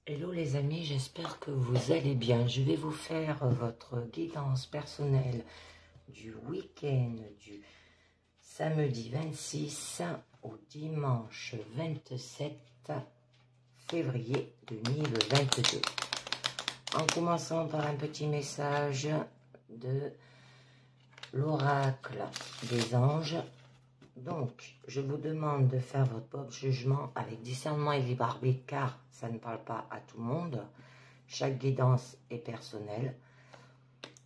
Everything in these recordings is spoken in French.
Hello les amis, j'espère que vous allez bien. Je vais vous faire votre guidance personnelle du week-end du samedi 26 au dimanche 27 février 2022. En commençant par un petit message de l'oracle des anges. Donc, je vous demande de faire votre propre jugement avec discernement et libre arbitre, car ça ne parle pas à tout le monde. Chaque guidance est personnelle.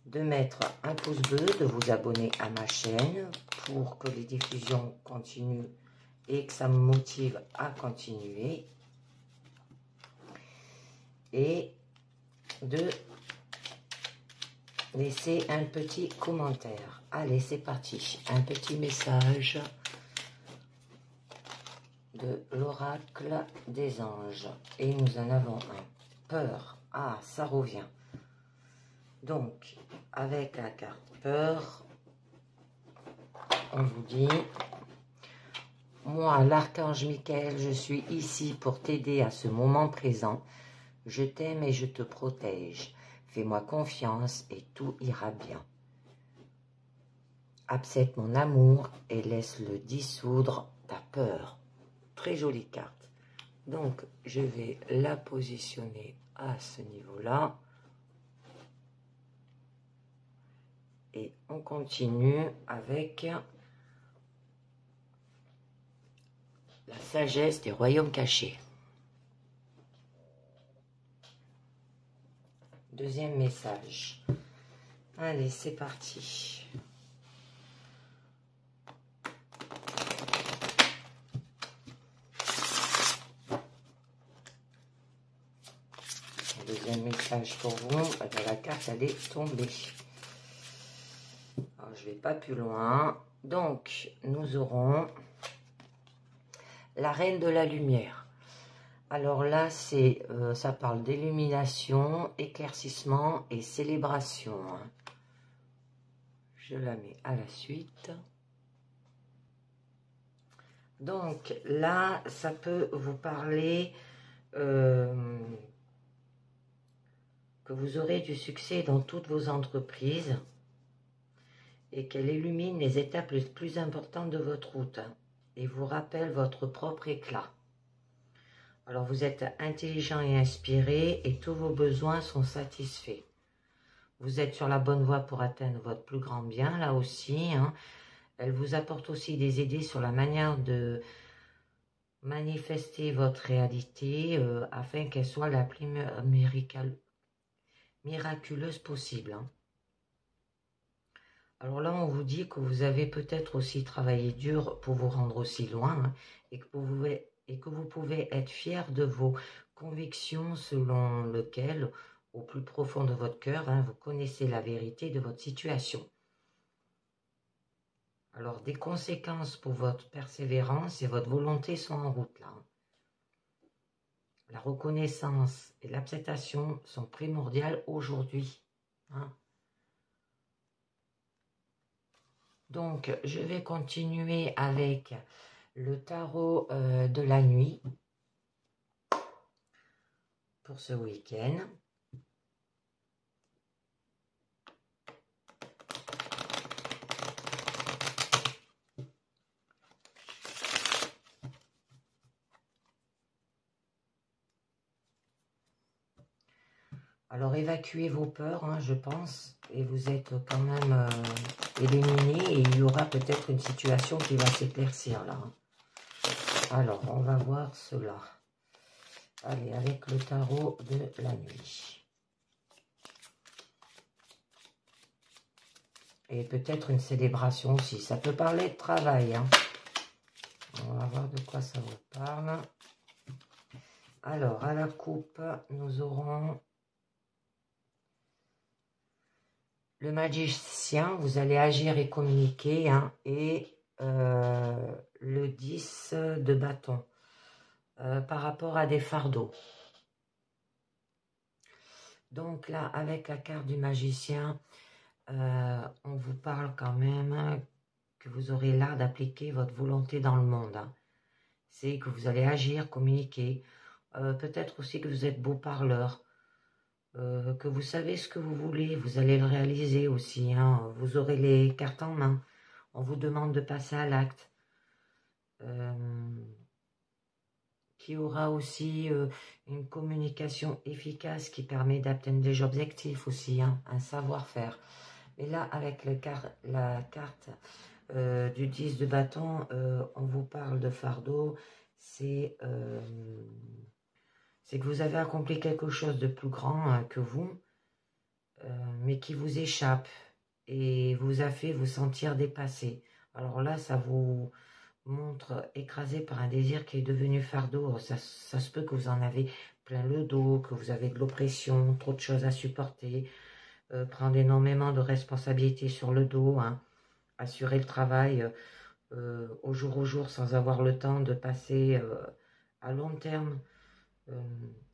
De mettre un pouce bleu, de vous abonner à ma chaîne pour que les diffusions continuent et que ça me motive à continuer. Et de laisser un petit commentaire. Allez, c'est parti. Un petit message de l'oracle des anges. Et nous en avons un. Peur. Ah, ça revient. Donc, avec la carte peur, on vous dit, moi, l'archange Michael, je suis ici pour t'aider à ce moment présent. Je t'aime et je te protège. Fais-moi confiance et tout ira bien. Accepte mon amour et laisse-le dissoudre ta peur. Très jolie carte. Donc, je vais la positionner à ce niveau-là. Et on continue avec la sagesse des royaumes cachés. Deuxième message. Allez, c'est parti. Deuxième message pour vous. La carte, elle est tombée. Alors, je ne vais pas plus loin. Donc, nous aurons la reine de la lumière. Alors là, ça parle d'illumination, éclaircissement et célébration. Je la mets à la suite. Donc là, ça peut vous parler que vous aurez du succès dans toutes vos entreprises et qu'elle illumine les étapes les plus importantes de votre route et vous rappelle votre propre éclat. Alors vous êtes intelligent et inspiré et tous vos besoins sont satisfaits. Vous êtes sur la bonne voie pour atteindre votre plus grand bien, là aussi. Elle vous apporte aussi des idées sur la manière de manifester votre réalité afin qu'elle soit la plus miraculeuse possible. Alors là, on vous dit que vous avez peut-être aussi travaillé dur pour vous rendre aussi loin et que vous pouvez être fier de vos convictions selon lesquelles, au plus profond de votre cœur, vous connaissez la vérité de votre situation. Alors, des conséquences pour votre persévérance et votre volonté sont en route là. La reconnaissance et l'acceptation sont primordiales aujourd'hui. Donc, je vais continuer avec le tarot de la nuit pour ce week-end. Alors, évacuez vos peurs, je pense, et vous êtes quand même éliminé et il y aura peut-être une situation qui va s'éclaircir là. Alors, on va voir cela. Allez, avec le tarot de la nuit. Et peut-être une célébration aussi. Ça peut parler de travail. On va voir de quoi ça vous parle. Alors, à la coupe, nous aurons le magicien. Vous allez agir et communiquer. Et le 10 de bâton. Par rapport à des fardeaux. Donc là, avec la carte du magicien, on vous parle quand même que vous aurez l'art d'appliquer votre volonté dans le monde. C'est que vous allez agir, communiquer, peut-être aussi que vous êtes beau parleur, que vous savez ce que vous voulez, vous allez le réaliser aussi, hein, vous aurez les cartes en main, on vous demande de passer à l'acte, qui aura aussi une communication efficace qui permet d'atteindre des objectifs aussi, hein, un savoir-faire. Mais là, avec la carte du 10 de bâton, on vous parle de fardeau, c'est que vous avez accompli quelque chose de plus grand que vous, mais qui vous échappe et vous a fait vous sentir dépassé. Alors là, ça vous montre écrasé par un désir qui est devenu fardeau. Ça se peut que vous en avez plein le dos, que vous avez de l'oppression, trop de choses à supporter, prendre énormément de responsabilités sur le dos, hein, assurer le travail au jour sans avoir le temps de passer à long terme,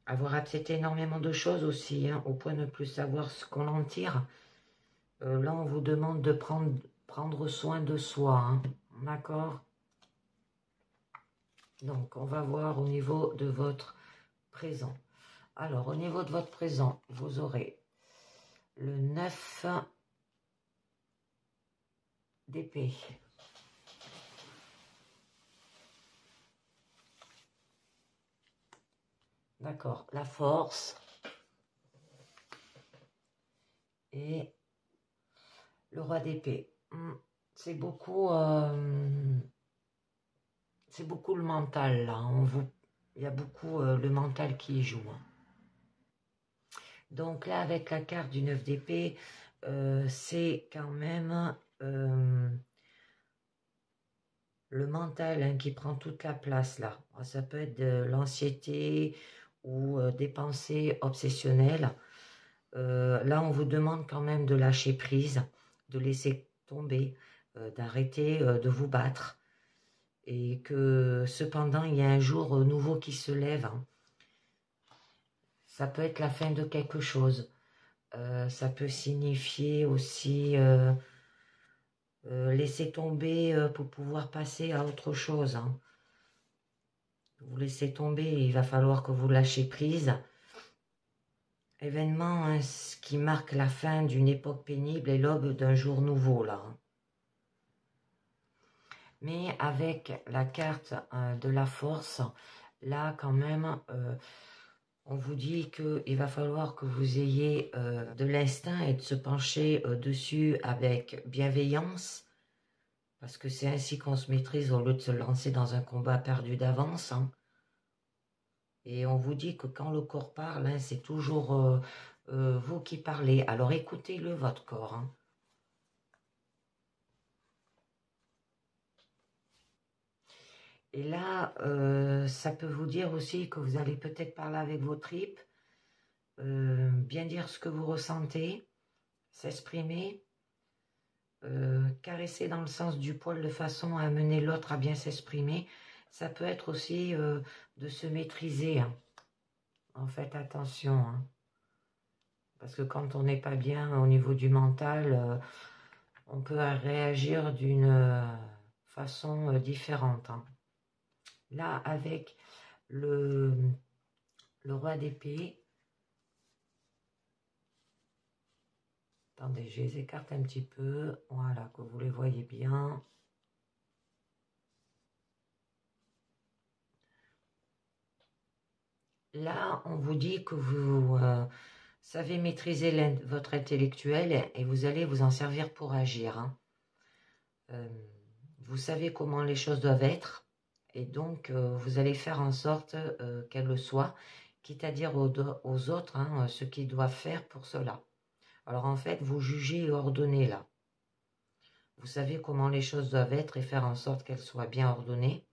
avoir accepté énormément de choses aussi, hein, au point de ne plus savoir ce qu'on en tire. Là, on vous demande de prendre soin de soi, hein, d'accord? Donc, on va voir au niveau de votre présent. Alors, au niveau de votre présent, vous aurez le 9 d'épée. D'accord, la force et le roi d'épée. C'est beaucoup le mental là. Il y a beaucoup le mental qui y joue. Donc là, avec la carte du 9 d'épée, c'est quand même le mental, hein, qui prend toute la place là. Ça peut être de l'anxiété ou des pensées obsessionnelles. Là, on vous demande quand même de lâcher prise, de laisser tomber, d'arrêter de vous battre. Et que cependant, il y a un jour nouveau qui se lève. Hein. Ça peut être la fin de quelque chose. Ça peut signifier aussi laisser tomber pour pouvoir passer à autre chose. Hein. Vous laissez tomber, il va falloir que vous lâchez prise. Événement, hein, qui marque la fin d'une époque pénible et l'aube d'un jour nouveau, là. Mais avec la carte de la force, là, quand même, on vous dit qu'il va falloir que vous ayez de l'instinct et de se pencher dessus avec bienveillance, parce que c'est ainsi qu'on se maîtrise au lieu de se lancer dans un combat perdu d'avance. Hein. Et on vous dit que quand le corps parle, hein, c'est toujours vous qui parlez. Alors écoutez-le, votre corps. Hein. Et là, ça peut vous dire aussi que vous allez peut-être parler avec vos tripes, bien dire ce que vous ressentez, s'exprimer, caresser dans le sens du poil de façon à amener l'autre à bien s'exprimer. Ça peut être aussi de se maîtriser. Hein. En fait, attention. Hein. Parce que quand on n'est pas bien au niveau du mental, on peut réagir d'une façon différente. Hein. Là, avec le roi d'épée, attendez, je les écarte un petit peu, voilà, que vous les voyez bien. Là, on vous dit que vous savez maîtriser votre intellectuel et vous allez vous en servir pour agir. Hein. Vous savez comment les choses doivent être et donc vous allez faire en sorte qu'elles le soient, quitte à dire aux autres hein, ce qu'ils doivent faire pour cela. Alors en fait, vous jugez et ordonnez là. Vous savez comment les choses doivent être et faire en sorte qu'elles soient bien ordonnées.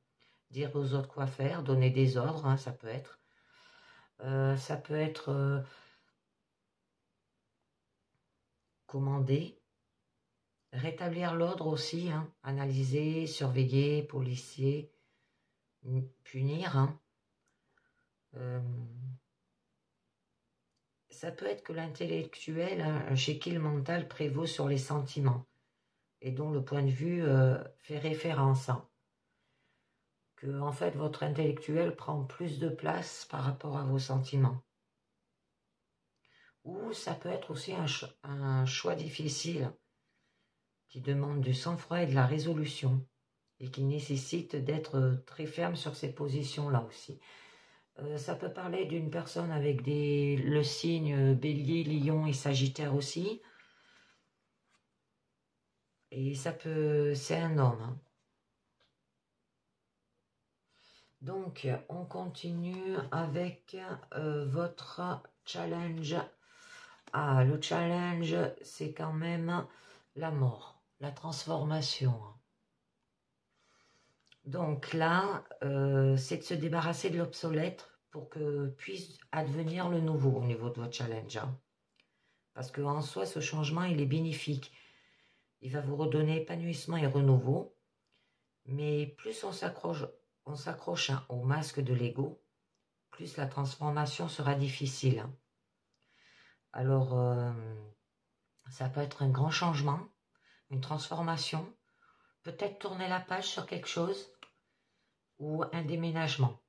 Dire aux autres quoi faire, donner des ordres, hein, ça peut être. Ça peut être commander, rétablir l'ordre aussi, hein, analyser, surveiller, policier, punir. Hein. Ça peut être que l'intellectuel, hein, chez qui le mental prévaut sur les sentiments et dont le point de vue fait référence. Hein. que en fait votre intellectuel prend plus de place par rapport à vos sentiments. Ou ça peut être aussi un choix difficile qui demande du sang-froid et de la résolution et qui nécessite d'être très ferme sur ces positions-là aussi. Ça peut parler d'une personne avec le signe Bélier, Lion et Sagittaire aussi. Et c'est un homme. Hein. Donc, on continue avec votre challenge. Ah, le challenge, c'est quand même la mort, la transformation. Donc là, c'est de se débarrasser de l'obsolète pour que puisse advenir le nouveau au niveau de votre challenge. Hein. Parce qu'en soi, ce changement, il est bénéfique. Il va vous redonner épanouissement et renouveau. Mais plus on s'accroche hein, au masque de l'ego, plus la transformation sera difficile. Hein. Alors, ça peut être un grand changement, une transformation, peut-être tourner la page sur quelque chose ou un déménagement.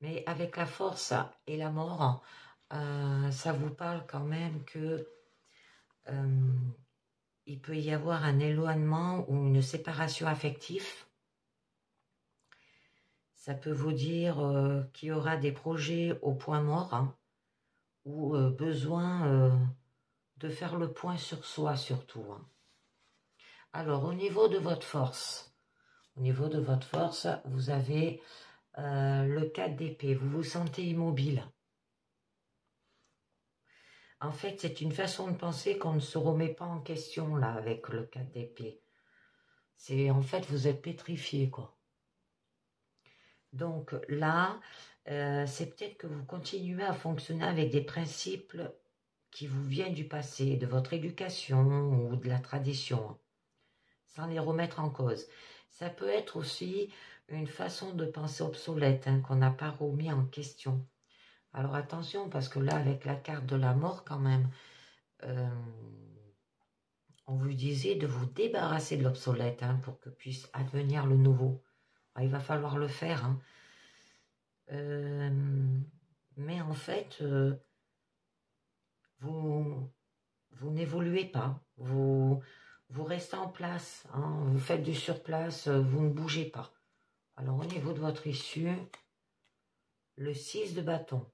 Mais avec la force et la mort, ça vous parle quand même que il peut y avoir un éloignement ou une séparation affective. Ça peut vous dire qu'il y aura des projets au point mort hein, ou besoin de faire le point sur soi surtout. Hein. Alors, au niveau de votre force, vous avez le 4 d'épée. Vous vous sentez immobile. En fait, c'est une façon de penser qu'on ne se remet pas en question là avec le 4 d'épée. C'est en fait, vous êtes pétrifié quoi. Donc là, c'est peut-être que vous continuez à fonctionner avec des principes qui vous viennent du passé, de votre éducation ou de la tradition, sans les remettre en cause. Ça peut être aussi une façon de penser obsolète, hein, qu'on n'a pas remis en question. Alors attention, parce que là, avec la carte de la mort quand même, on vous disait de vous débarrasser de l'obsolète hein, pour que puisse advenir le nouveau. Alors, il va falloir le faire. Hein. Mais en fait, vous n'évoluez pas. Vous restez en place. Hein, vous faites du surplace. Vous ne bougez pas. Alors, au niveau de votre issue, le 6 de bâton.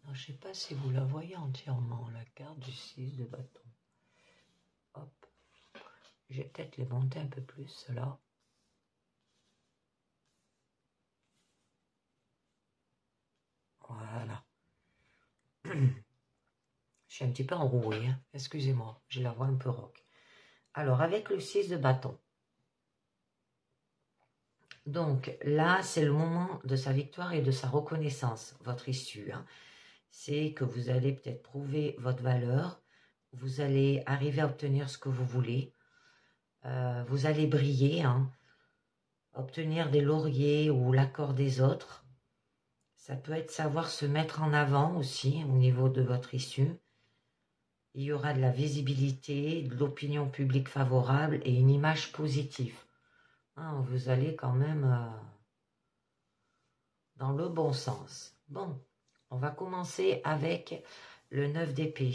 Je ne sais pas si vous la voyez entièrement, la carte du 6 de bâton. Hop. Je vais peut-être les monter un peu plus, là. Voilà. Je suis un petit peu enrouée, hein. Excusez-moi, j'ai la voix un peu rauque. Alors, avec le 6 de bâton. Donc, là, c'est le moment de sa victoire et de sa reconnaissance, votre issue. Hein. C'est que vous allez peut-être prouver votre valeur, vous allez arriver à obtenir ce que vous voulez, vous allez briller, hein, obtenir des lauriers ou l'accord des autres. Ça peut être savoir se mettre en avant aussi au niveau de votre issue. Il y aura de la visibilité, de l'opinion publique favorable et une image positive. Hein, vous allez quand même dans le bon sens. Bon, on va commencer avec le 9 d'épée,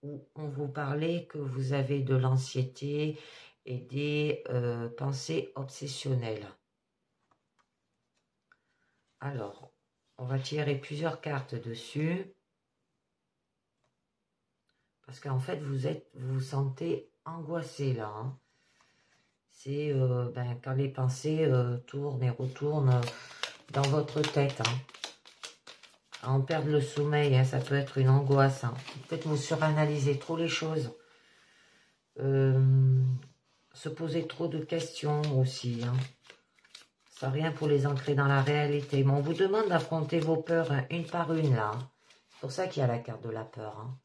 où on vous parlait que vous avez de l'anxiété et des pensées obsessionnelles. Alors, on va tirer plusieurs cartes dessus. Parce qu'en fait, vous vous sentez angoissé là. Hein. C'est quand les pensées tournent et retournent dans votre tête. Hein. En perdre le sommeil, hein, ça peut être une angoisse. Hein. Peut-être vous suranalysez trop les choses. Se poser trop de questions aussi. Hein. Ça rien pour les ancrer dans la réalité. Mais on vous demande d'affronter vos peurs hein, une par une là. Hein. C'est pour ça qu'il y a la carte de la peur. Hein.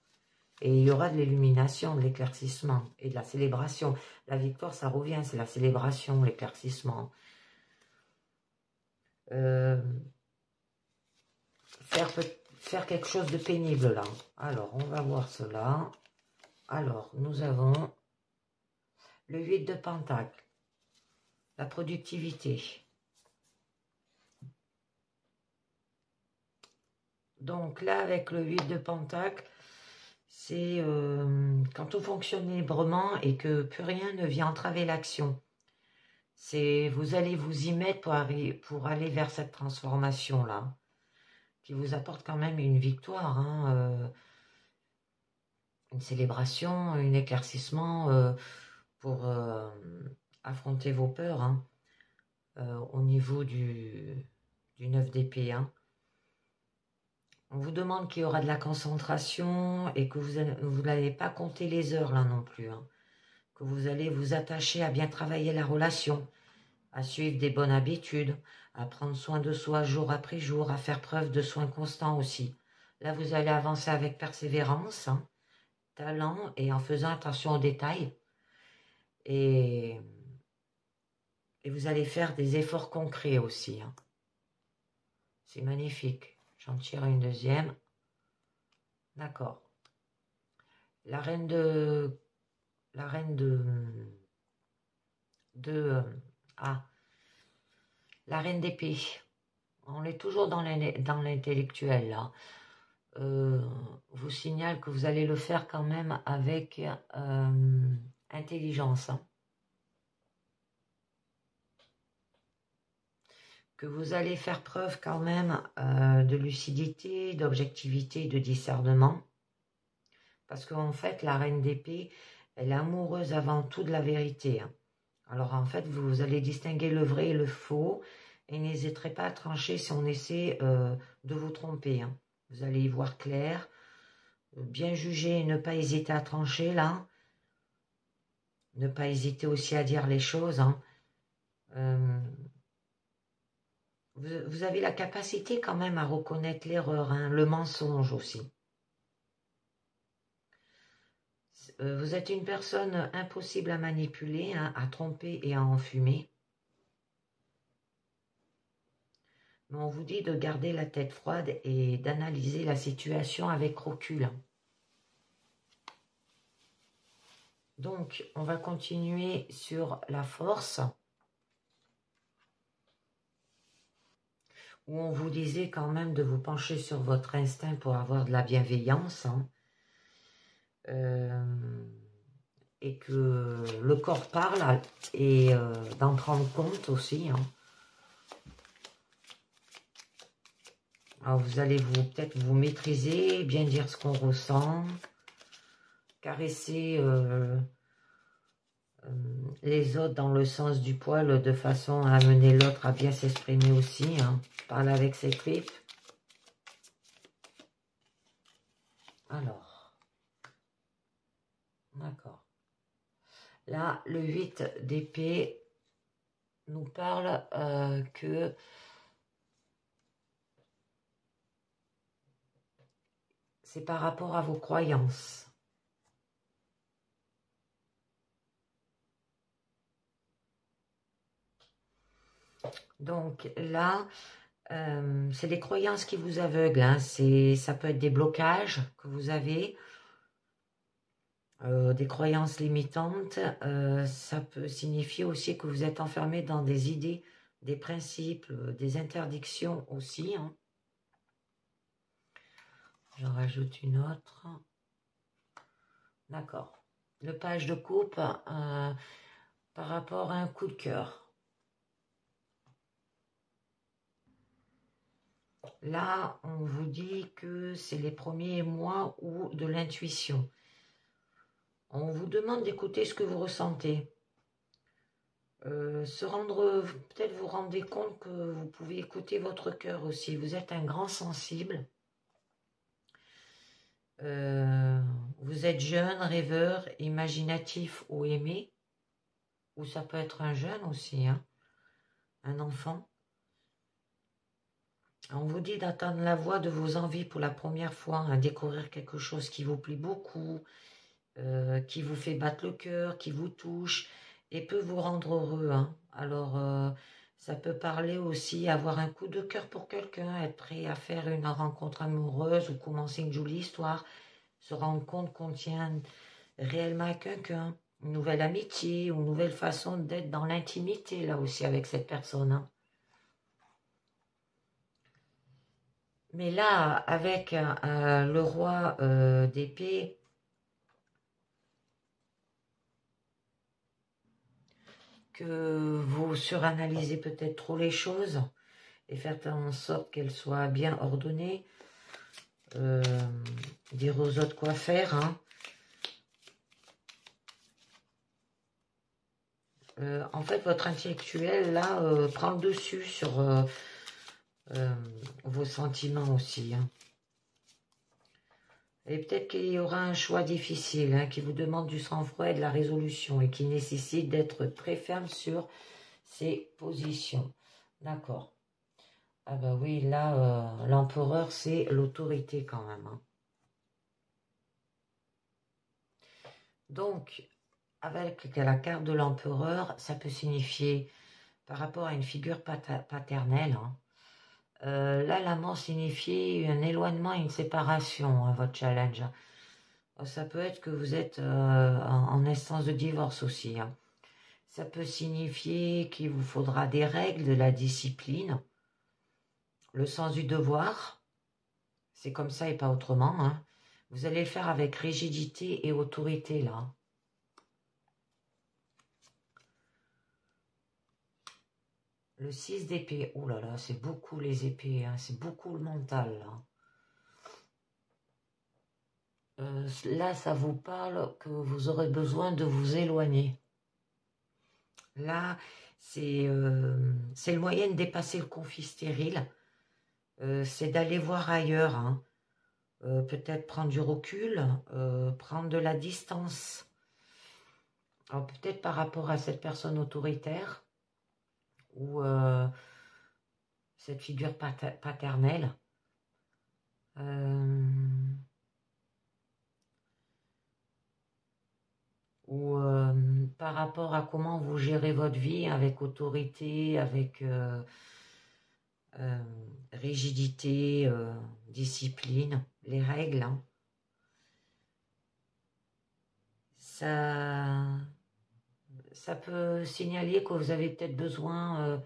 Et il y aura de l'illumination, de l'éclaircissement et de la célébration. La victoire, ça revient, c'est la célébration, l'éclaircissement. Faire quelque chose de pénible là. Alors, on va voir cela. Alors, nous avons le 8 de Pentacle. la productivité. Donc là, avec le 8 de Pentacle, c'est quand tout fonctionne librement et que plus rien ne vient entraver l'action. Vous allez vous y mettre pour aller vers cette transformation-là, qui vous apporte quand même une victoire, hein, une célébration, un éclaircissement pour affronter vos peurs, hein, au niveau du 9 d'épée. Hein. On vous demande qu'il y aura de la concentration et que vous n'allez pas compter les heures là non plus. Hein. Que vous allez vous attacher à bien travailler la relation, à suivre des bonnes habitudes, à prendre soin de soi jour après jour, à faire preuve de soins constants aussi. Là, vous allez avancer avec persévérance, hein, talent et en faisant attention aux détails. Et vous allez faire des efforts concrets aussi. Hein. C'est magnifique. J'en tire une deuxième. D'accord. La reine la reine d'épée. On est toujours dans l'intellectuel là. Vous signale que vous allez le faire quand même avec intelligence. Hein. Que vous allez faire preuve quand même de lucidité, d'objectivité, de discernement. Parce qu'en fait, la reine d'épée, elle est amoureuse avant tout de la vérité. Hein. Alors en fait, vous allez distinguer le vrai et le faux et n'hésiterez pas à trancher si on essaie de vous tromper. Hein. Vous allez y voir clair, bien juger et ne pas hésiter à trancher là. Ne pas hésiter aussi à dire les choses. Hein. Vous avez la capacité quand même à reconnaître l'erreur, hein, le mensonge aussi. Vous êtes une personne impossible à manipuler, hein, à tromper et à enfumer. Mais on vous dit de garder la tête froide et d'analyser la situation avec recul. Donc, on va continuer sur la force. Où on vous disait quand même de vous pencher sur votre instinct pour avoir de la bienveillance. Hein. Et que le corps parle et d'en prendre compte aussi. Hein. Alors vous allez peut-être vous maîtriser, bien dire ce qu'on ressent, caresser les autres dans le sens du poil de façon à amener l'autre à bien s'exprimer aussi. Hein. Parler avec ses tripes. Alors, d'accord. Là, le 8 d'épée nous parle que c'est par rapport à vos croyances. Donc là, c'est les croyances qui vous aveuglent. Hein. Ça peut être des blocages que vous avez, des croyances limitantes. Ça peut signifier aussi que vous êtes enfermé dans des idées, des principes, des interdictions aussi. Hein. J'en rajoute une autre. D'accord. Le page de coupe par rapport à un coup de cœur. Là, on vous dit que c'est les premiers mois ou de l'intuition. On vous demande d'écouter ce que vous ressentez. Peut-être vous rendez compte que vous pouvez écouter votre cœur aussi. Vous êtes un grand sensible. Vous êtes jeune, rêveur, imaginatif ou aimé. Ou ça peut être un jeune aussi, hein, un enfant. On vous dit d'attendre la voix de vos envies pour la première fois, hein, découvrir quelque chose qui vous plaît beaucoup, qui vous fait battre le cœur, qui vous touche et peut vous rendre heureux. Hein. Alors, ça peut parler aussi, avoir un coup de cœur pour quelqu'un, être prêt à faire une rencontre amoureuse ou commencer une jolie histoire, se rendre compte qu'on tient réellement à quelqu'un. une nouvelle amitié ou une nouvelle façon d'être dans l'intimité, là aussi, avec cette personne. Hein. Mais là, avec le roi d'épée, que vous suranalysez peut-être trop les choses et faire en sorte qu'elles soient bien ordonnées, dire aux autres quoi faire. Hein. En fait, votre intellectuel, là, prend le dessus sur vos sentiments aussi. Hein. Et peut-être qu'il y aura un choix difficile hein, qui vous demande du sang-froid et de la résolution et qui nécessite d'être très ferme sur ses positions. D'accord. Ah bah oui, là, l'empereur, c'est l'autorité quand même. Hein. Donc, avec la carte de l'empereur, ça peut signifier, par rapport à une figure paternelle, hein, là, la mort signifie un éloignement et une séparation, hein, votre challenge. Ça peut être que vous êtes en instance de divorce aussi. Hein. Ça peut signifier qu'il vous faudra des règles, de la discipline, le sens du devoir. C'est comme ça et pas autrement. Hein. Vous allez le faire avec rigidité et autorité, là. Le 6 d'épée. Oh là là, c'est beaucoup les épées. Hein. C'est beaucoup le mental, là. Là, ça vous parle que vous aurez besoin de vous éloigner. Là, c'est le moyen de dépasser le conflit stérile. C'est d'aller voir ailleurs. Hein. Peut-être prendre du recul, prendre de la distance. Alors peut-être par rapport à cette personne autoritaire ou cette figure paternelle. Ou par rapport à comment vous gérez votre vie avec autorité, avec rigidité, discipline, les règles. Hein. Ça peut signaler que vous avez peut-être besoin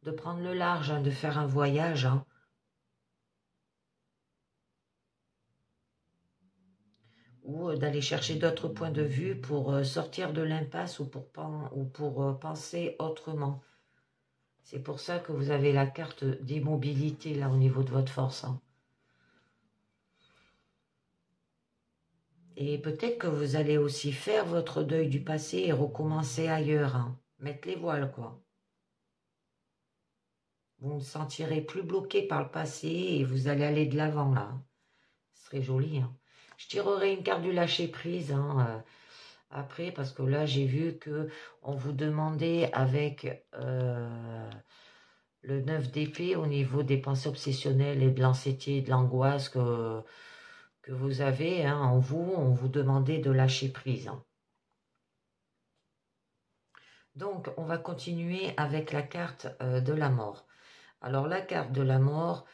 de prendre le large, hein, de faire un voyage. Hein. Ou d'aller chercher d'autres points de vue pour sortir de l'impasse ou pour penser autrement. C'est pour ça que vous avez la carte d'immobilité là au niveau de votre force. Hein. Et peut-être que vous allez aussi faire votre deuil du passé et recommencer ailleurs. Hein. Mettre les voiles, quoi. Vous ne sentirez plus bloqué par le passé et vous allez aller de l'avant, là. Ce serait joli. Hein. Je tirerai une carte du lâcher-prise, hein, après, parce que là, j'ai vu que on vous demandait avec le 9 d'épée au niveau des pensées obsessionnelles et de l'anxiété et de l'angoisse que vous avez hein, en vous, on vous demandait de lâcher prise. Hein. Donc, on va continuer avec la carte de la mort. Alors, la carte de la mort,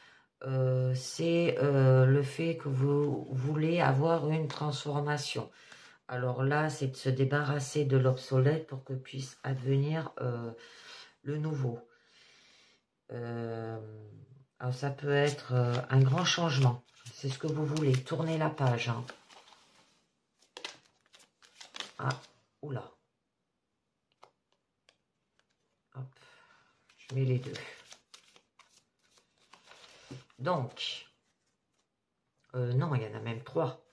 c'est le fait que vous voulez avoir une transformation. Alors là, c'est de se débarrasser de l'obsolète pour que puisse advenir le nouveau. Alors ça peut être un grand changement. C'est ce que vous voulez. Tournez la page. Hein. Ah, oula. Hop, je mets les deux. Donc, non, il y en a même 3.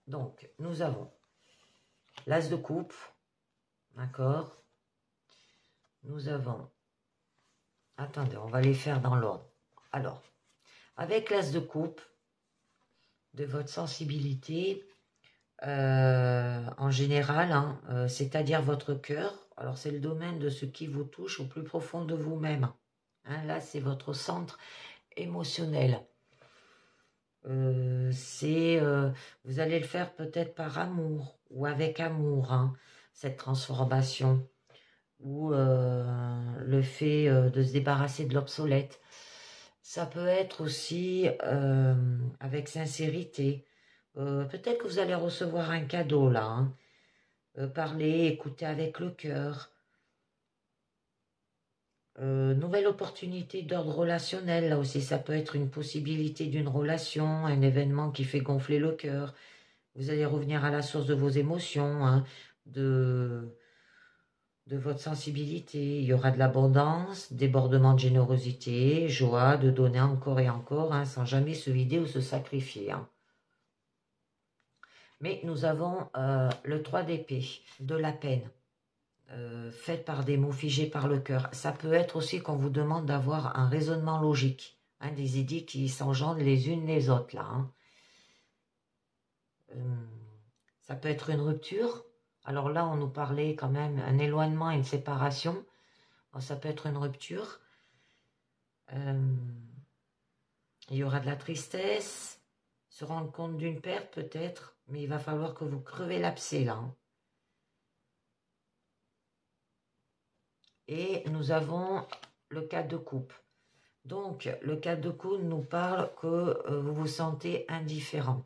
Donc, nous avons l'as de coupe. D'accord. Nous avons... Attendez, on va les faire dans l'ordre. Alors, avec l'as de coupe, de votre sensibilité, en général, hein, c'est-à-dire votre cœur. Alors, c'est le domaine de ce qui vous touche au plus profond de vous-même. Hein, là, c'est votre centre émotionnel. Vous allez le faire peut-être par amour ou avec amour, hein, cette transformation. Ou le fait de se débarrasser de l'obsolète. Ça peut être aussi avec sincérité. Peut-être que vous allez recevoir un cadeau là. Hein. Parler, écouter avec le cœur. Nouvelle opportunité d'ordre relationnel, là aussi, ça peut être une possibilité d'une relation, un événement qui fait gonfler le cœur. Vous allez revenir à la source de vos émotions, hein, de votre sensibilité. Il y aura de l'abondance, débordement de générosité, joie, de donner encore et encore, hein, sans jamais se vider ou se sacrifier. Hein. Mais nous avons le 3 d'épée, de la peine. Faite par des mots figés par le cœur. Ça peut être aussi qu'on vous demande d'avoir un raisonnement logique, hein, des idées qui s'engendrent les unes les autres là. Hein. Ça peut être une rupture. Alors là, on nous parlait quand même un éloignement et une séparation. Alors, ça peut être une rupture. Il y aura de la tristesse, se rendre compte d'une perte peut-être, mais il va falloir que vous crevez l'abcès là. Hein. Et nous avons le 4 de coupe. Donc, le 4 de coupe nous parle que vous vous sentez indifférent.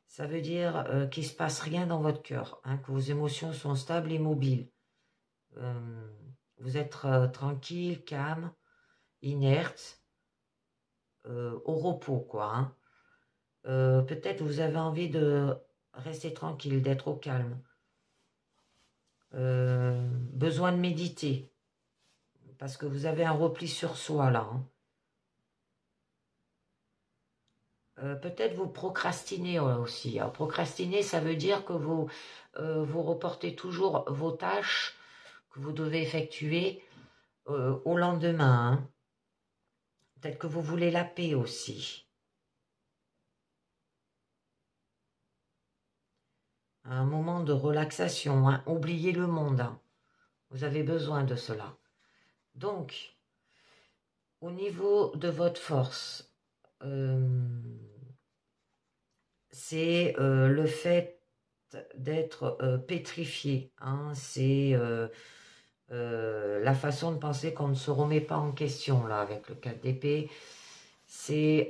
Ça veut dire qu'il ne se passe rien dans votre cœur, hein, que vos émotions sont stables et mobiles. Vous êtes tranquille, calme, inerte, au repos, quoi. Hein. Peut-être vous avez envie de rester tranquille, d'être au calme. Besoin de méditer, parce que vous avez un repli sur soi, là. Hein. Peut-être vous procrastinez aussi. Alors, procrastiner, ça veut dire que vous reportez toujours vos tâches que vous devez effectuer au lendemain. Hein. Peut-être que vous voulez la paix aussi. Un moment de relaxation. Hein. Oubliez le monde. Hein. Vous avez besoin de cela. Donc, au niveau de votre force, c'est le fait d'être pétrifié. Hein, c'est la façon de penser qu'on ne se remet pas en question là avec le 4 d'épée. C'est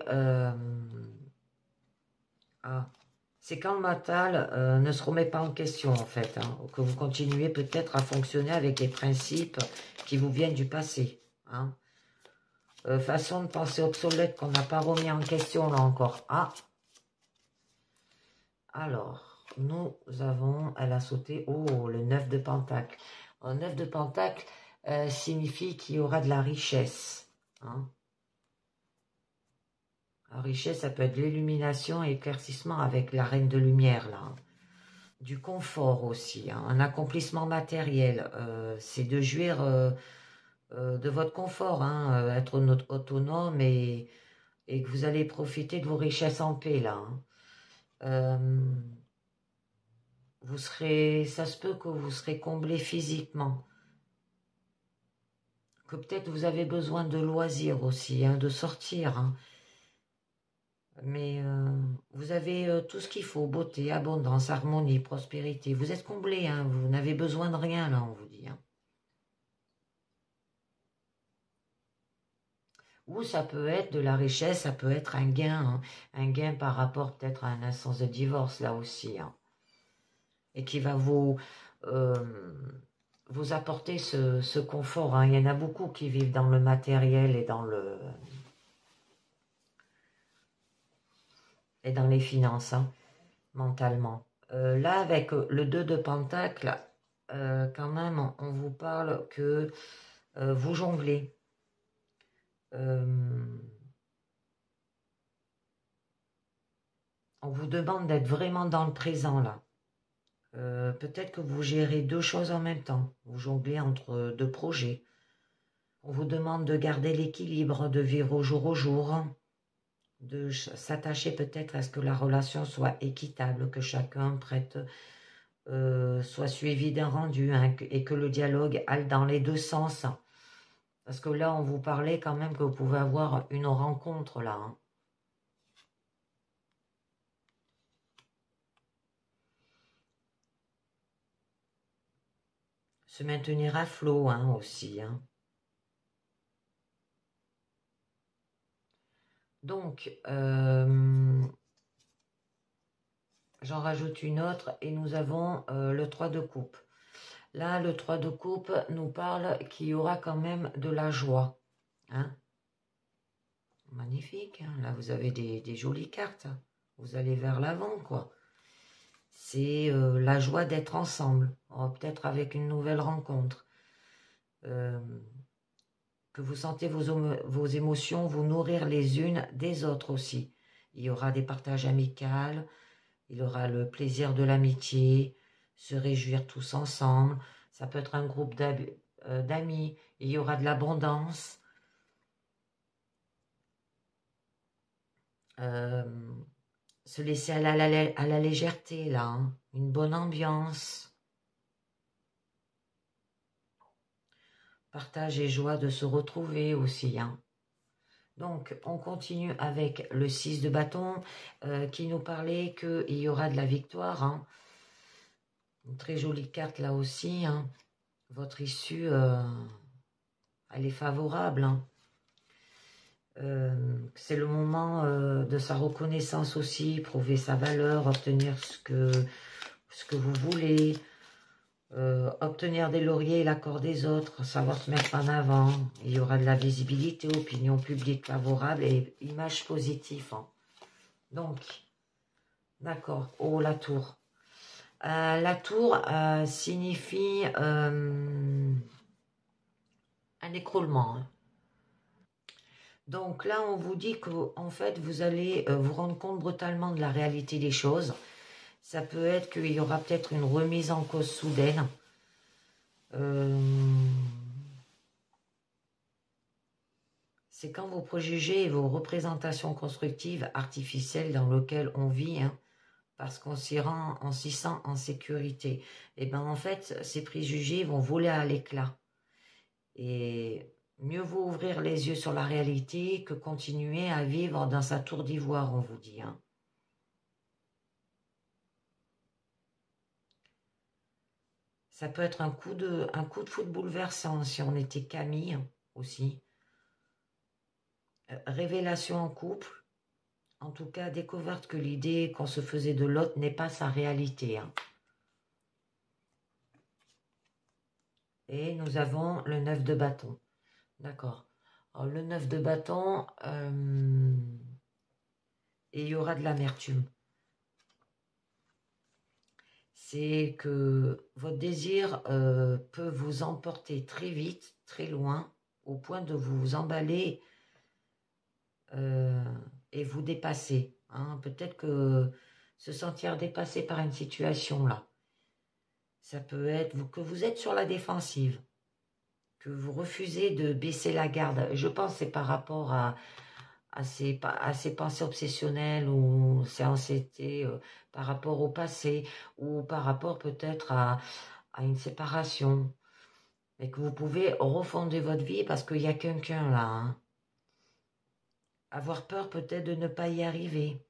c'est quand le mental ne se remet pas en question en fait. Hein, que vous continuez peut-être à fonctionner avec des principes qui vous viennent du passé. Hein. Façon de penser obsolète qu'on n'a pas remis en question là encore. Ah. Alors, nous avons, elle a sauté, oh, le 9 de Pentacle. Le 9 de Pentacle signifie qu'il y aura de la richesse. Hein. La richesse, ça peut être l'illumination et éclaircissement avec la Reine de Lumière, là. Hein. Du confort aussi, hein. Un accomplissement matériel. C'est de jouir de votre confort, hein, être autonome et que vous allez profiter de vos richesses en paix, là. Hein. Vous serez, ça se peut que vous serez comblé physiquement. Que peut-être vous avez besoin de loisirs aussi, hein, de sortir. Hein. Mais vous avez tout ce qu'il faut, beauté, abondance, harmonie, prospérité. Vous êtes comblé, hein, vous n'avez besoin de rien, là, on vous dit. Hein. Ou ça peut être de la richesse, ça peut être hein, un gain par rapport peut-être à un instance de divorce, là aussi. Hein. Et qui va vous apporter ce confort. Hein. Il y en a beaucoup qui vivent dans le matériel et dans les finances, hein, mentalement. Là, avec le 2 de Pentacle, quand même, on vous parle que vous jonglez. On vous demande d'être vraiment dans le présent, là. Peut-être que vous gérez deux choses en même temps. Vous jonglez entre deux projets. On vous demande de garder l'équilibre, de vivre au jour, de s'attacher peut-être à ce que la relation soit équitable, que chacun prête, soit suivi d'un rendu, hein, et que le dialogue aille dans les deux sens. Parce que là, on vous parlait quand même que vous pouvez avoir une rencontre là. Hein. Se maintenir à flot hein, aussi. Hein. Donc, j'en j'en rajoute une autre et nous avons le 3 de coupe. Là, le 3 de coupe nous parle qu'il y aura quand même de la joie. Hein? Magnifique. Hein? Là, vous avez des jolies cartes. Vous allez vers l'avant, quoi. C'est la joie d'être ensemble. Peut-être avec une nouvelle rencontre. Que vous sentez vos émotions vous nourrir les unes des autres aussi. Il y aura des partages amicaux. Il y aura le plaisir de l'amitié. Se réjouir tous ensemble. Ça peut être un groupe d'amis. Il y aura de l'abondance. Se laisser à la légèreté, là. Hein. Une bonne ambiance. Partage et joie de se retrouver aussi. Hein. Donc, on continue avec le 6 de bâton qui nous parlait qu'il y aura de la victoire. Hein. Une très jolie carte là aussi. Hein. Votre issue, elle est favorable. Hein. C'est le moment de sa reconnaissance aussi, prouver sa valeur, obtenir ce que vous voulez, obtenir des lauriers et l'accord des autres, savoir se mettre en avant. Il y aura de la visibilité, opinion publique favorable et image positive. Hein. Donc, d'accord. Oh, la tour. La tour signifie un écroulement. Hein. Donc là, on vous dit qu'en fait, vous allez vous rendre compte brutalement de la réalité des choses. Ça peut être qu'il y aura peut-être une remise en cause soudaine. C'est quand vos préjugés et vos représentations constructives, artificielles dans lesquelles on vit, hein, parce qu'on s'y sent en sécurité. Et bien en fait, ces préjugés vont voler à l'éclat. Et mieux vaut ouvrir les yeux sur la réalité que continuer à vivre dans sa tour d'ivoire, on vous dit. Hein. Ça peut être un coup de foot bouleversant si on était Camille aussi. Révélation en couple. En tout cas, découverte que l'idée qu'on se faisait de l'autre n'est pas sa réalité. Hein. Et nous avons le 9 de bâton. D'accord. Alors, le 9 de bâton, et il y aura de l'amertume. C'est que votre désir peut vous emporter très vite, très loin, au point de vous emballer et vous dépasser. Hein. Peut-être que se sentir dépassé par une situation là. Ça peut être que vous êtes sur la défensive, que vous refusez de baisser la garde. Je pense que c'est par rapport à ces pensées obsessionnelles ou ces anxiétés par rapport au passé ou par rapport peut-être à une séparation. Et que vous pouvez refonder votre vie parce qu'il y a quelqu'un là. Hein. Avoir peur peut-être de ne pas y arriver.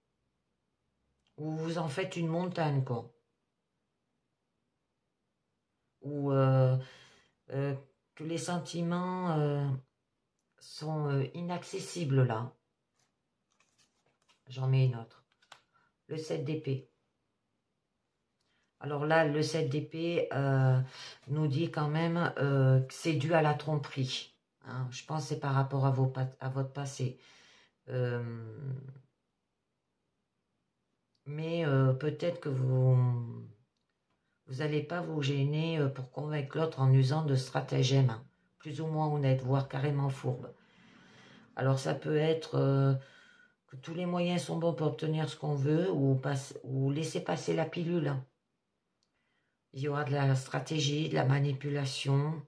Ou vous en faites une montagne, quoi. Ou que les sentiments sont inaccessibles là. J'en mets une autre. Le 7 d'épée. Alors là, le 7 d'épée nous dit quand même que c'est dû à la tromperie. Hein. Je pense que c'est par rapport à votre passé. Mais peut-être que vous n'allez pas vous gêner pour convaincre l'autre en usant de stratagèmes, hein, plus ou moins honnêtes, voire carrément fourbes. Alors ça peut être que tous les moyens sont bons pour obtenir ce qu'on veut ou laisser passer la pilule. Hein. Il y aura de la stratégie, de la manipulation.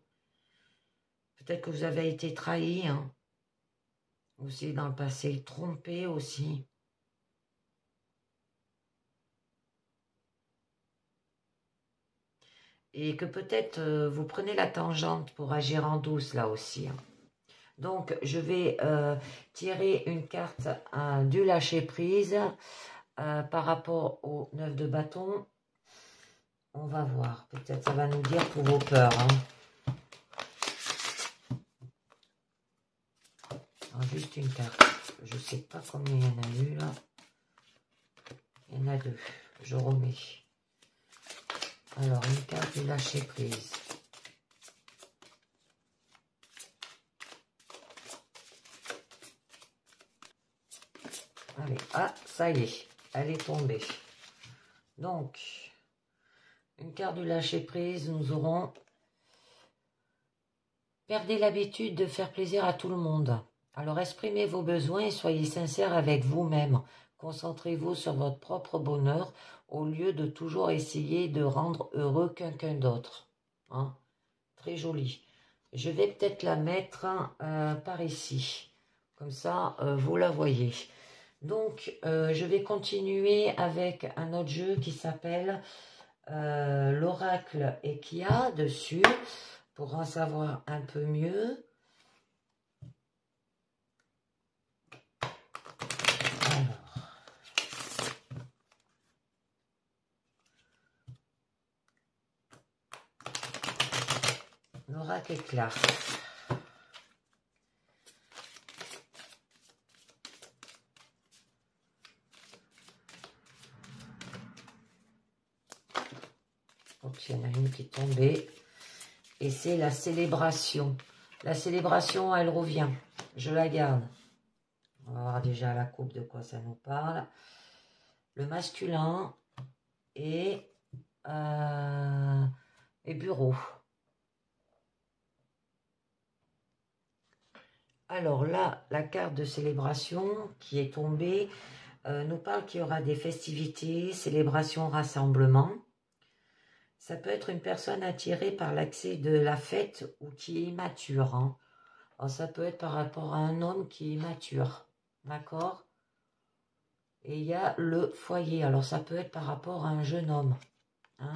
Peut-être que vous avez été trahi, hein, aussi dans le passé, trompé aussi. Et que peut-être vous prenez la tangente pour agir en douce là aussi. Hein. Donc, je vais tirer une carte du lâcher-prise par rapport au 9 de bâton. On va voir. Peut-être ça va nous dire pour vos peurs. Hein. Alors, juste une carte. Je ne sais pas combien il y en a eu là. Il y en a deux. je remets. Alors, une carte du lâcher prise. Allez, ah, ça y est, elle est tombée. Donc, une carte du lâcher prise, nous aurons perdez l'habitude de faire plaisir à tout le monde. Alors exprimez vos besoins et soyez sincère avec vous-même. Concentrez-vous sur votre propre bonheur au lieu de toujours essayer de rendre heureux quelqu'un d'autre. Hein? Très joli. Je vais peut-être la mettre par ici. Comme ça, vous la voyez. Donc, je vais continuer avec un autre jeu qui s'appelle l'oracle et qu'il y a dessus pour en savoir un peu mieux. Alors, l'oracle éclat. Oups, il y en a une qui est tombée. Et c'est la célébration. La célébration, elle revient. Je la garde. On va voir déjà la coupe de quoi ça nous parle. Le masculin et bureau. Alors là, la carte de célébration qui est tombée nous parle qu'il y aura des festivités, célébrations, rassemblements. Ça peut être une personne attirée par l'accès de la fête ou qui est immature. Hein. Alors, ça peut être par rapport à un homme qui est mature. D'accord? Et il y a le foyer. Alors, ça peut être par rapport à un jeune homme. Hein?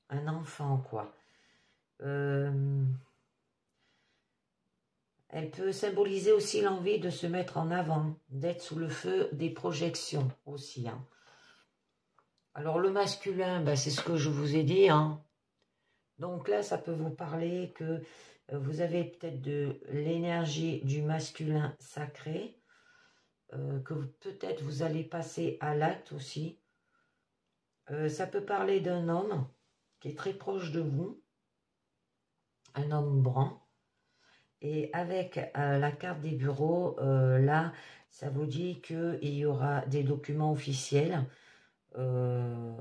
Un enfant, quoi. Elle peut symboliser aussi l'envie de se mettre en avant, d'être sous le feu des projections aussi. Hein. Alors, le masculin, ben, c'est ce que je vous ai dit. Hein. Donc là, ça peut vous parler que vous avez peut-être de l'énergie du masculin sacré, que peut-être vous allez passer à l'acte aussi. Ça peut parler d'un homme qui est très proche de vous, un homme brun. Et avec la carte des bureaux, là, ça vous dit qu'il y aura des documents officiels,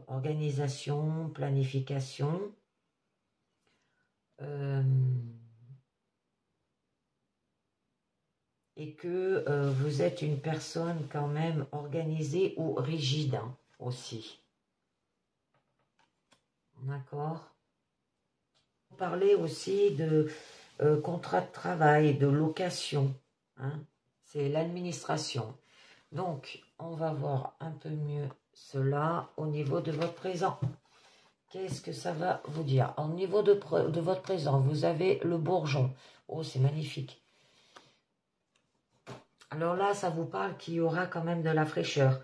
organisation, planification, et que vous êtes une personne quand même organisée ou rigide hein, aussi. D'accord? Vous parlez aussi de contrat de travail, de location. Hein? C'est l'administration. Donc, on va voir un peu mieux cela au niveau de votre présent. Qu'est-ce que ça va vous dire? Au niveau de votre présent, vous avez le bourgeon. Oh, c'est magnifique. Alors là, ça vous parle qu'il y aura quand même de la fraîcheur.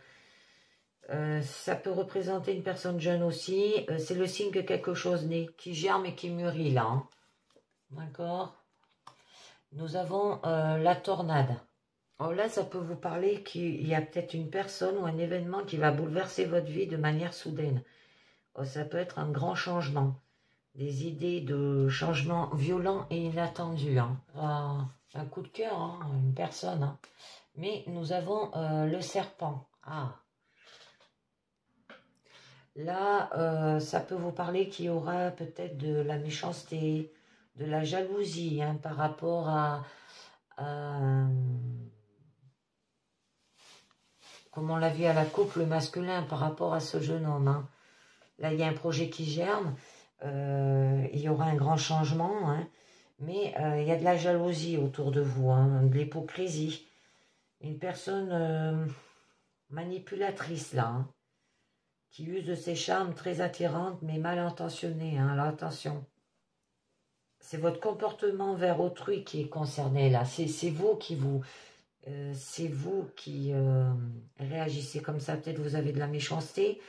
Ça peut représenter une personne jeune aussi. C'est le signe que quelque chose naît, qui germe et qui mûrit là. Hein. D'accord? Nous avons la tornade. Alors là, ça peut vous parler qu'il y a peut-être une personne ou un événement qui va bouleverser votre vie de manière soudaine. Ça peut être un grand changement. Des idées de changement violent et inattendu. Hein. Un coup de cœur, hein, une personne. Hein. Mais nous avons le serpent. Ah. Là, ça peut vous parler qu'il y aura peut-être de la méchanceté, de la jalousie hein, par rapport à comme on l'a vu à la couple masculin par rapport à ce jeune homme. Hein. Là, il y a un projet qui germe. Il y aura un grand changement. Hein, mais il y a de la jalousie autour de vous, hein, de l'hypocrisie. Une personne manipulatrice, là, hein, qui use de ses charmes très attirantes, mais mal intentionnées. Hein, alors, attention. C'est votre comportement vers autrui qui est concerné, là. C'est vous qui vous... c'est vous qui réagissez comme ça. Peut-être vous avez de la méchanceté,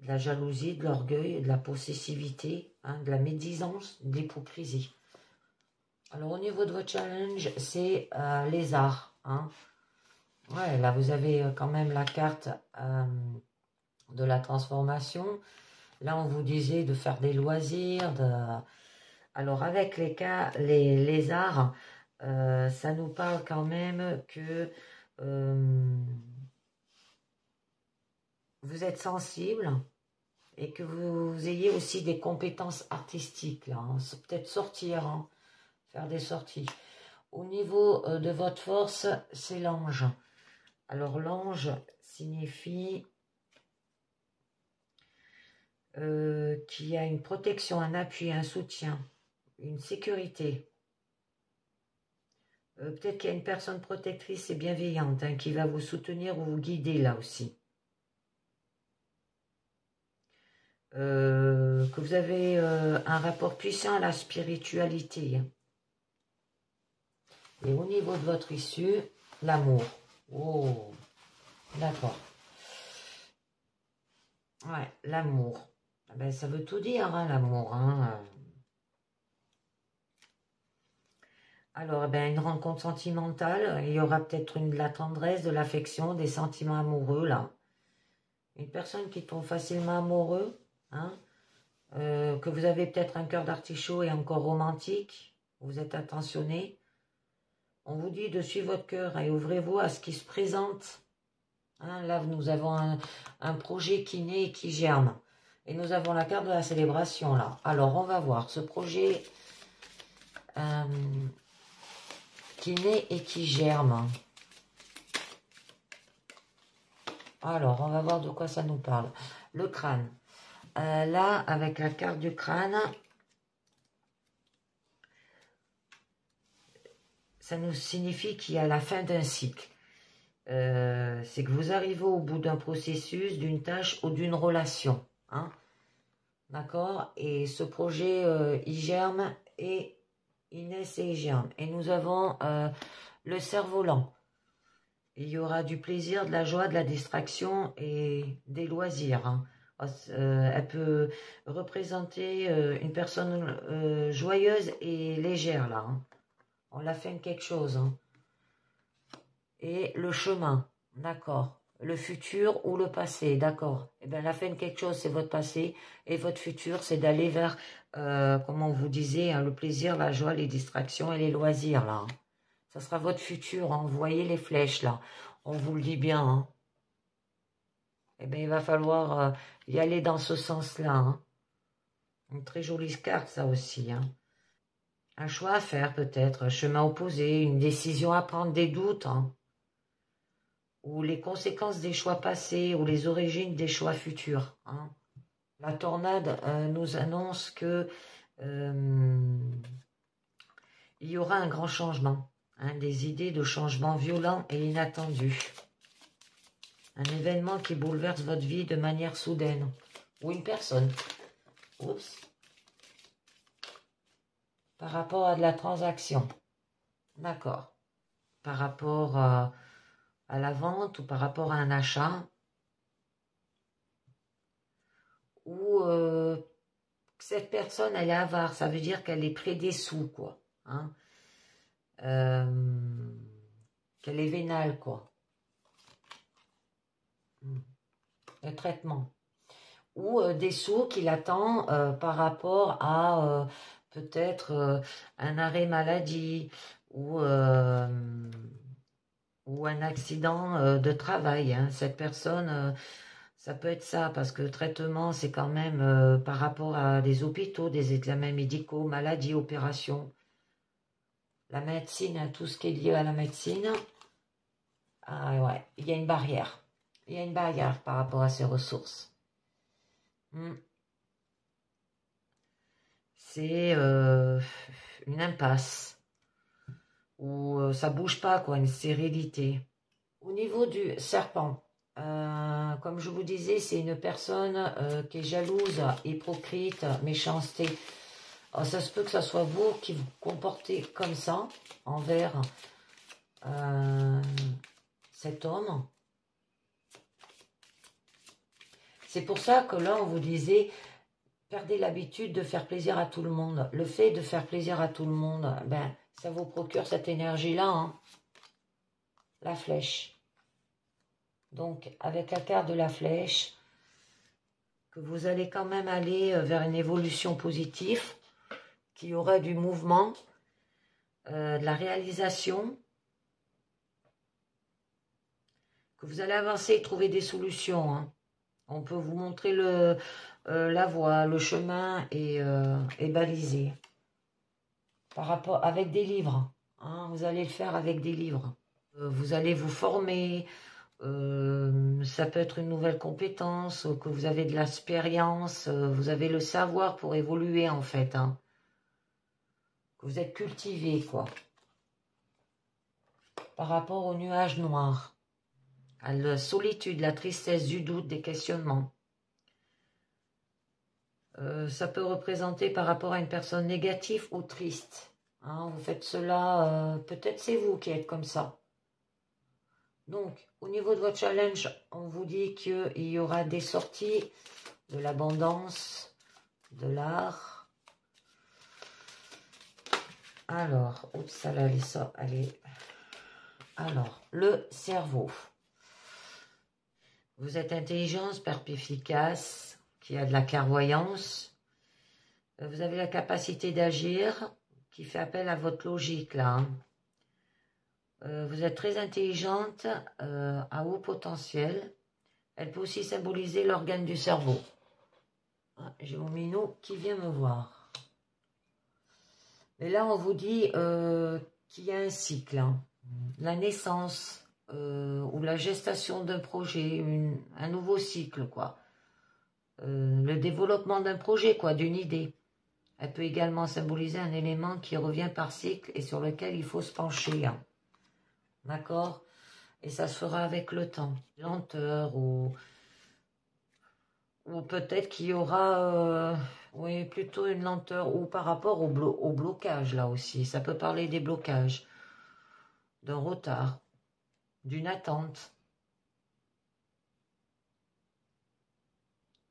de la jalousie, de l'orgueil, de la possessivité, hein, de la médisance, de l'hypocrisie. Alors, au niveau de votre challenge, c'est les arts. Hein. Ouais, là, vous avez quand même la carte de la transformation. Là, on vous disait de faire des loisirs. Alors, avec les arts, ça nous parle quand même que vous êtes sensible et que vous ayez aussi des compétences artistiques. Là, hein. Peut-être sortir, hein, faire des sorties. Au niveau de votre force, c'est l'ange. Alors, l'ange signifie qu'il y a une protection, un appui, un soutien, une sécurité. Peut-être qu'il y a une personne protectrice et bienveillante hein, qui va vous soutenir ou vous guider là aussi. Que vous avez un rapport puissant à la spiritualité. Et au niveau de votre issue, l'amour. Oh, d'accord. Ouais, l'amour. Ben, ça veut tout dire, hein, l'amour. Hein. Alors, ben, une rencontre sentimentale, il y aura peut-être de la tendresse, de l'affection, des sentiments amoureux, là. Une personne qui tombe facilement amoureux, hein, que vous avez peut-être un cœur d'artichaut et encore romantique, vous êtes attentionné. On vous dit de suivre votre cœur et ouvrez-vous à ce qui se présente. Hein, là, nous avons un projet qui naît et qui germe. Et nous avons la carte de la célébration, là. Alors, on va voir ce projet qui naît et qui germe. Alors, on va voir de quoi ça nous parle. Le crâne. Là, avec la carte du crâne, ça nous signifie qu'il y a la fin d'un cycle. C'est que vous arrivez au bout d'un processus, d'une tâche ou d'une relation. Hein, d'accord? Et ce projet, il germe et il naît et il germe. Et nous avons le cerf-volant. Il y aura du plaisir, de la joie, de la distraction et des loisirs. Hein. Elle peut représenter une personne joyeuse et légère, là. Hein. On la fait quelque chose. Hein. Et le chemin, d'accord. Le futur ou le passé, d'accord. Eh bien, la fin de quelque chose, c'est votre passé. Et votre futur, c'est d'aller vers, comme on vous disait, hein, le plaisir, la joie, les distractions et les loisirs, là. Hein. Ça sera votre futur, hein. Vous voyez les flèches, là. On vous le dit bien, hein. Eh bien, il va falloir y aller dans ce sens-là. Hein. Une très jolie carte, ça aussi. Hein. Un choix à faire, peut-être. Un chemin opposé, une décision à prendre, des doutes. Hein. Ou les conséquences des choix passés, ou les origines des choix futurs. Hein. La tornade nous annonce que il y aura un grand changement. Hein, des idées de changement violents et inattendus. Un événement qui bouleverse votre vie de manière soudaine. Ou une personne. Oups. Par rapport à de la transaction. D'accord. Par rapport à la vente ou par rapport à un achat. Ou cette personne, elle est avare. Ça veut dire qu'elle est près des sous, quoi. Hein. Qu'elle est vénale, quoi. Le traitement. Ou des sous qu'il attend par rapport à peut-être un arrêt maladie ou un accident de travail. Hein. Cette personne, ça peut être ça, parce que le traitement, c'est quand même par rapport à des hôpitaux, des examens médicaux, maladies, opérations. La médecine, hein, tout ce qui est lié à la médecine, ah ouais, il y a une barrière. Il y a une barrière par rapport à ces ressources. C'est une impasse où ça bouge pas, quoi, une stérilité. Au niveau du serpent, comme je vous disais, c'est une personne qui est jalouse, hypocrite, méchanceté. Alors, ça se peut que ce soit vous qui vous comportez comme ça envers cet homme. C'est pour ça que là, on vous disait, perdez l'habitude de faire plaisir à tout le monde. Le fait de faire plaisir à tout le monde, ben, ça vous procure cette énergie-là. Hein. La flèche. Donc, avec la carte de la flèche, que vous allez quand même aller vers une évolution positive, qu'il y aura du mouvement, de la réalisation, que vous allez avancer et trouver des solutions. Hein. On peut vous montrer la voie, le chemin est balisé. Par rapport avec des livres. Hein, vous allez le faire avec des livres. Vous allez vous former. Ça peut être une nouvelle compétence, que vous avez de l'expérience, vous avez le savoir pour évoluer en fait. Hein. Que vous êtes cultivé quoi. Par rapport au nuage noir, à la solitude, la tristesse, du doute, des questionnements. Ça peut représenter par rapport à une personne négative ou triste. Hein, vous faites cela, peut-être c'est vous qui êtes comme ça. Donc, au niveau de votre challenge, on vous dit qu'il y aura des sorties, de l'abondance, de l'art. Alors, oups, là, allez, ça, allez. Alors, le cerveau. Vous êtes intelligence, perspicace, qui a de la clairvoyance. Vous avez la capacité d'agir, qui fait appel à votre logique, là. Hein. Vous êtes très intelligente, à haut potentiel. Elle peut aussi symboliser l'organe du cerveau. Ah, j'ai mon minou qui vient me voir. Mais là, on vous dit qu'il y a un cycle. Hein. La naissance ou la gestation d'un projet, un nouveau cycle, quoi. Le développement d'un projet, quoi, d'une idée. Elle peut également symboliser un élément qui revient par cycle et sur lequel il faut se pencher. Hein. D'accord? Et ça se fera avec le temps. Lenteur ou peut-être qu'il y aura oui, plutôt une lenteur ou par rapport au blocage là aussi. Ça peut parler des blocages, d'un retard, d'une attente.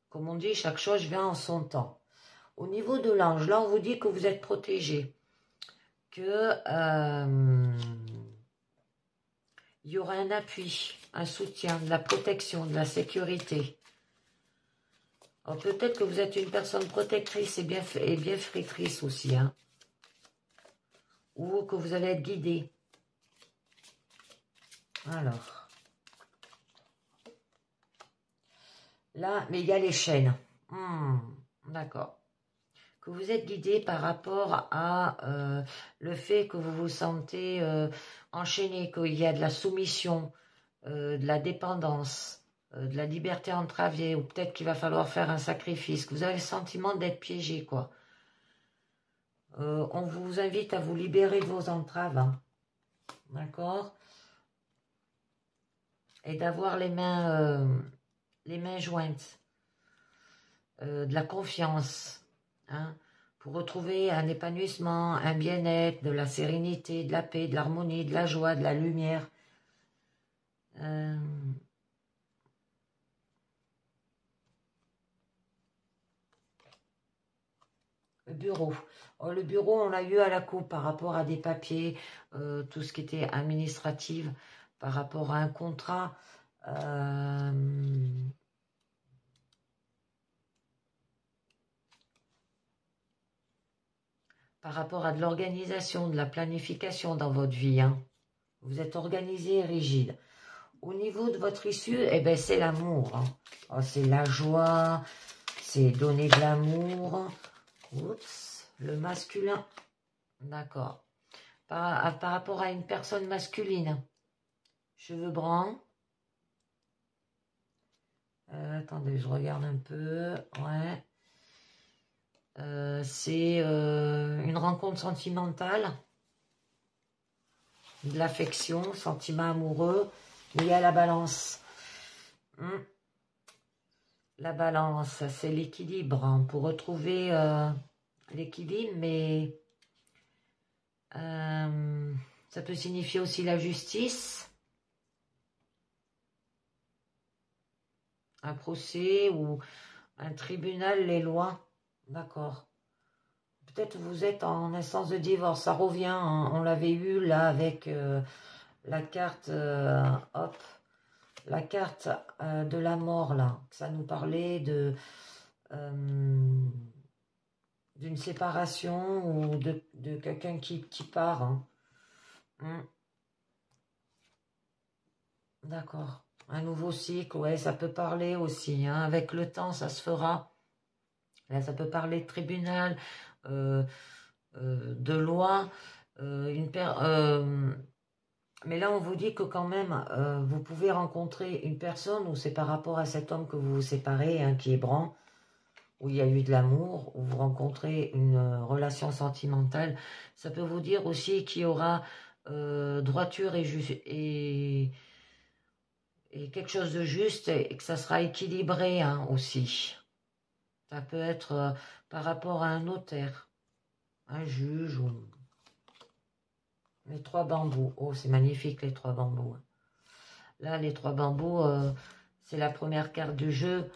Comme on dit, chaque chose vient en son temps. Au niveau de l'ange, là on vous dit que vous êtes protégé, que il y aura un appui, un soutien, de la protection, de la sécurité. Peut-être que vous êtes une personne protectrice et bienfaitrice aussi. Hein. Ou que vous allez être guidé. Alors. Là, mais il y a les chaînes. D'accord. Que vous êtes guidé par rapport à le fait que vous vous sentez enchaîné, qu'il y a de la soumission, de la dépendance, de la liberté entravée, ou peut-être qu'il va falloir faire un sacrifice, que vous avez le sentiment d'être piégé, quoi. On vous invite à vous libérer de vos entraves, hein. D'accord? Et d'avoir les mains jointes, de la confiance, hein, pour retrouver un épanouissement, un bien-être, de la sérénité, de la paix, de l'harmonie, de la joie, de la lumière. Le bureau. Oh, le bureau, on l'a eu à la coupe par rapport à des papiers, tout ce qui était administratif, par rapport à un contrat. Par rapport à de l'organisation, de la planification dans votre vie. Hein. Vous êtes organisé et rigide. Au niveau de votre issue, eh ben, c'est l'amour. Hein. Oh, c'est la joie, c'est donner de l'amour. Oups, le masculin. D'accord. Par rapport à une personne masculine. Cheveux bruns. Attendez, je regarde un peu. Ouais. C'est une rencontre sentimentale. De l'affection, sentiment amoureux. Lié à la balance. La balance, c'est l'équilibre. Hein, pour retrouver l'équilibre, mais ça peut signifier aussi la justice. Un procès ou un tribunal, les lois. D'accord. Peut-être vous êtes en instance de divorce. Ça revient. Hein, on l'avait eu là avec la carte. Hop. La carte de la mort, là, ça nous parlait de d'une séparation ou de quelqu'un qui part. Hein. D'accord. Un nouveau cycle, ouais, ça peut parler aussi. Hein. Avec le temps, ça se fera. Là, ça peut parler de tribunal, de loi, mais là, on vous dit que quand même, vous pouvez rencontrer une personne où c'est par rapport à cet homme que vous vous séparez, hein, qui est Bran, où il y a eu de l'amour, où vous rencontrez une relation sentimentale. Ça peut vous dire aussi qu'il y aura droiture et quelque chose de juste et que ça sera équilibré, hein, aussi. Ça peut être par rapport à un notaire, un juge ou... Les 3 bambous. Oh, c'est magnifique, les 3 bambous. Là, les 3 bambous, c'est la première carte du jeu.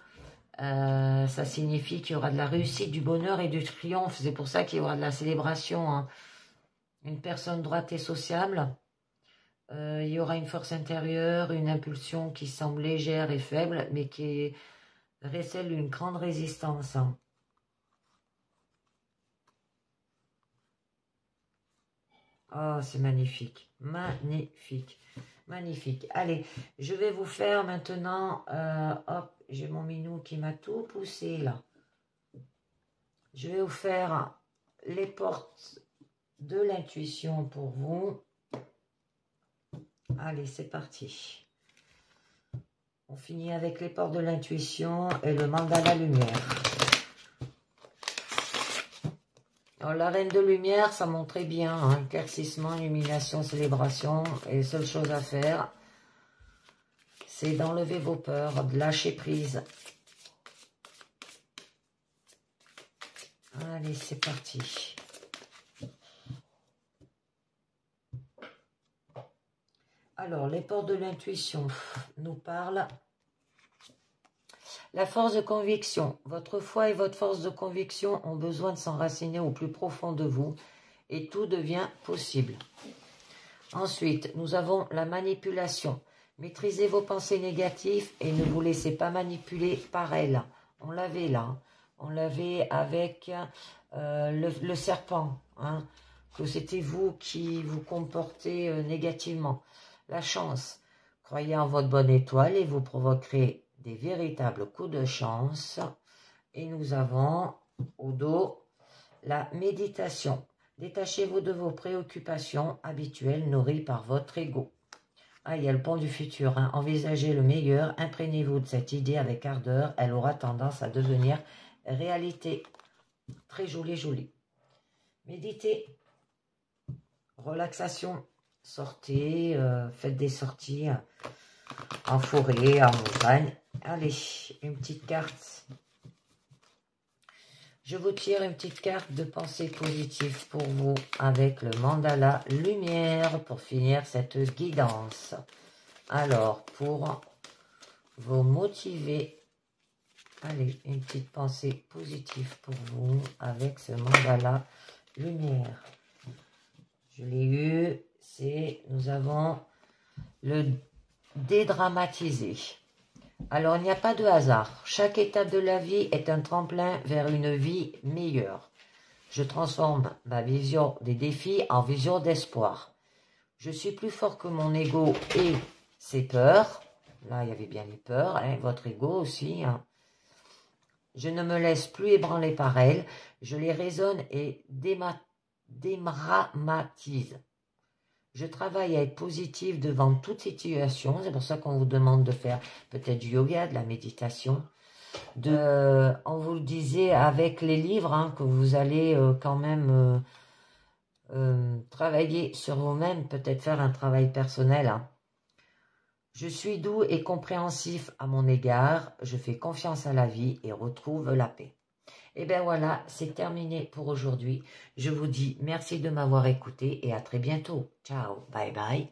Ça signifie qu'il y aura de la réussite, du bonheur et du triomphe. C'est pour ça qu'il y aura de la célébration. Hein. Une personne droite et sociable. Il y aura une force intérieure, une impulsion qui semble légère et faible, mais qui récèle une grande résistance. Hein. Oh, c'est magnifique. Magnifique. Magnifique. Allez, je vais vous faire maintenant... hop, j'ai mon minou qui m'a tout poussé là. Je vais vous faire les portes de l'intuition pour vous. Allez, c'est parti. On finit avec les portes de l'intuition et le mandala lumière. Alors, la reine de lumière, ça montre très bien, hein, éclaircissement, illumination, célébration. Et les seules choses à faire, c'est d'enlever vos peurs, de lâcher prise. Allez, c'est parti. Alors, les portes de l'intuition nous parlent. La force de conviction. Votre foi et votre force de conviction ont besoin de s'enraciner au plus profond de vous et tout devient possible. Ensuite, nous avons la manipulation. Maîtrisez vos pensées négatives et ne vous laissez pas manipuler par elles. On l'avait là. On l'avait avec le serpent. Hein, que c'était vous qui vous comportez négativement. La chance. Croyez en votre bonne étoile et vous provoquerez des véritables coups de chance. Et nous avons au dos la méditation. Détachez-vous de vos préoccupations habituelles nourries par votre ego. Ah, il y a le pont du futur. Hein. Envisagez le meilleur. Imprégnez-vous de cette idée avec ardeur. Elle aura tendance à devenir réalité. Très joli, joli. Méditez. Relaxation. Sortez. Faites des sorties en forêt, en montagne. Allez, une petite carte. Je vous tire une petite carte de pensée positive pour vous avec le mandala lumière pour finir cette guidance. Alors, pour vous motiver, allez, une petite pensée positive pour vous avec ce mandala lumière. Je l'ai eu, c'est, nous avons le dédramatiser. Alors, il n'y a pas de hasard. Chaque étape de la vie est un tremplin vers une vie meilleure. Je transforme ma vision des défis en vision d'espoir. Je suis plus fort que mon ego et ses peurs. Là, il y avait bien les peurs, hein, votre ego aussi. Hein. Je ne me laisse plus ébranler par elles. Je les raisonne et dédramatise. Je travaille à être positive devant toute situation. C'est pour ça qu'on vous demande de faire peut-être du yoga, de la méditation. On vous le disait avec les livres, hein, que vous allez quand même travailler sur vous-même, peut-être faire un travail personnel. Hein. Je suis doux et compréhensif à mon égard. Je fais confiance à la vie et retrouve la paix. Et bien voilà, c'est terminé pour aujourd'hui. Je vous dis merci de m'avoir écouté et à très bientôt. Ciao, bye bye.